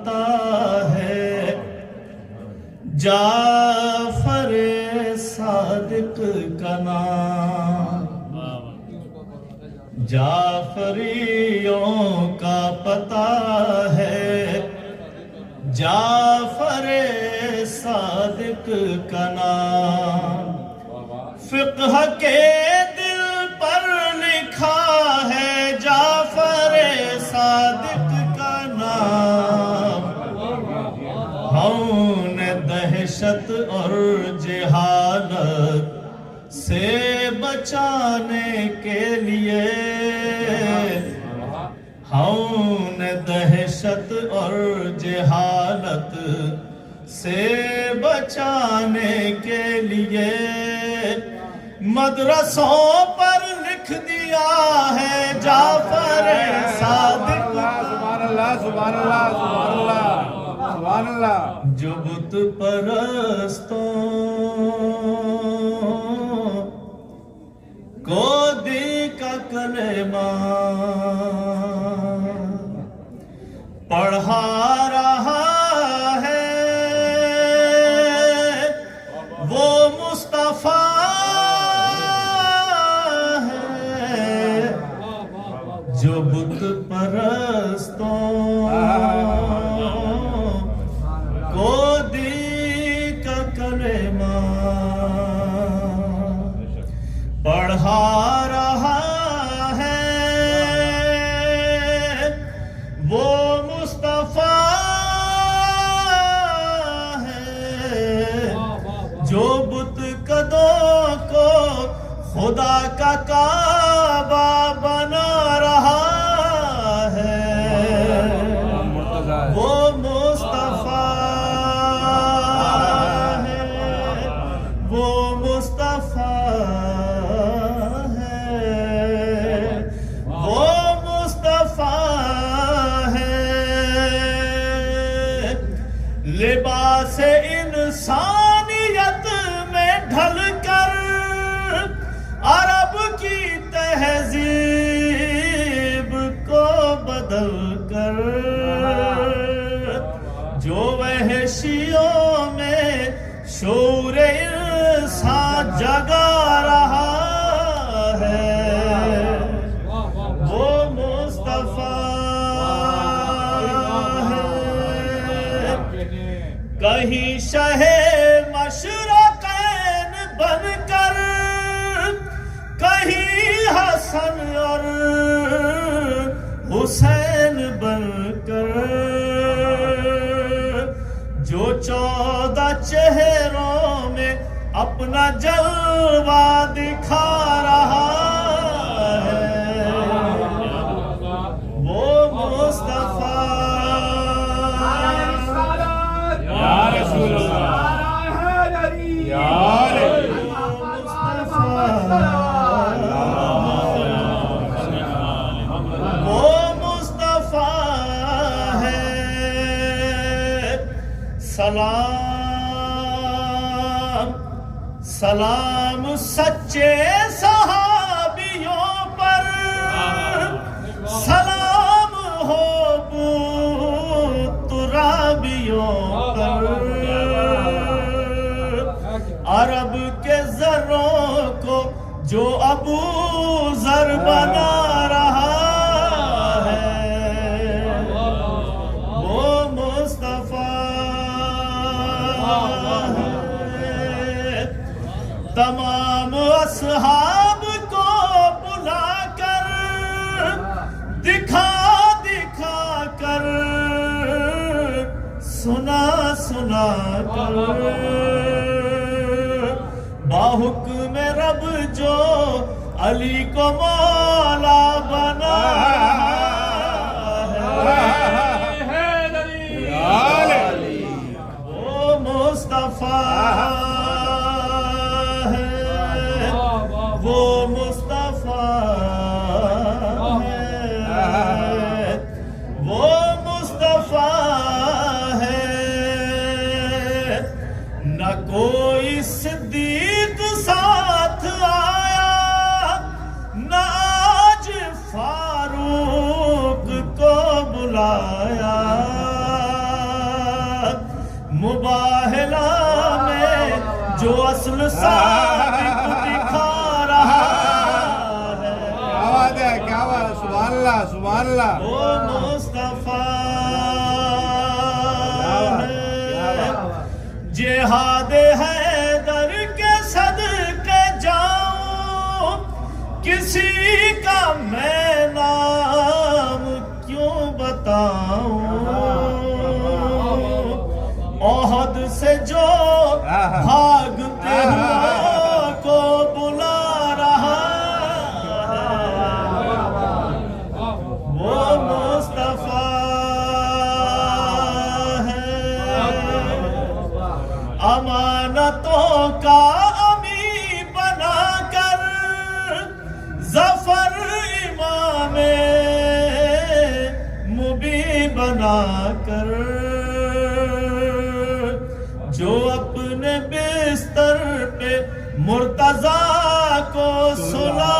پتا ہے جعفر صادق کا نام، جعفریوں کا پتا ہے جعفر صادق کا نام، فقہ کے دل پر لکھا ہے جعفر صادق کا نام، ہم نے دہشت اور جہالت سے بچانے کے لیے، ہم نے دہشت اور جہالت سے بچانے کے لیے مدرسوں پر لکھ دیا ہے جعفر صادق۔ سبحان اللہ سبحان اللہ سبحان اللہ سبحان اللہ۔ جو بت پرستوں کو دی کا کلمہ پڑھا رہا ہے وہ مصطفیٰ ہے، جو بت پرستوں کو دی کا کلمہ پڑھا رہا ہے وہ مصطفیٰ ہے، جو بت قدوں کو خدا کا کعبہ بنا رہا ہے، وہ مصطفیٰ ہے، وہ مصطفیٰ لباس انسانیت میں ڈھل کر عرب کی تہذیب کو بدل کر، جو وحشیوں میں شعور انسان جگا رہا ہے، وہ مصطفیٰ کہیں شہ مشرقین بن کر، کہیں حسن اور حسین بن کر، جو 14 چہروں میں اپنا جلوہ دکھا رہا ہے، وہ مصطفیٰ یا رسول اللہ یا وہ مصطفیٰ ہے۔ سلام سلام سچے صحابیوں پر، سلام ہو ترابیوں پر، عرب کے ذروں کو جو ابو ذر بنا رہا ہے، وہ مصطفیٰ ہے، تمام اصحاب کو بلا کر دکھا دکھا کر سنا سنا کر، باحکم رب جو علی کو مولا بنا ہے، وہ مصطفیٰ ہے، وہ مصطفیٰ ہے، وہ مصطفیٰ ہے، نہ کوئی صدیق ساتھ آیا، نہ آج فاروق کو بلایا، مباہلہ میں جو اصل صادق دکھا رہا ہے، کیا بات ہے، کیا بات ہے، سبحان اللہ سبحان اللہ. وہ مصطفیٰ ہے. جہاد حیدر کے صدقے جاؤں، کسی کا میں نام کیوں بتاؤں. احد سے جو بھاگتے ہوا کو بلا رہا ہے، وہ مصطفیٰ ہے. امانتوں کا امی بنا کر ظفر امام مبین بنا کر، جو اپنے بستر پہ مرتضیٰ کو سلا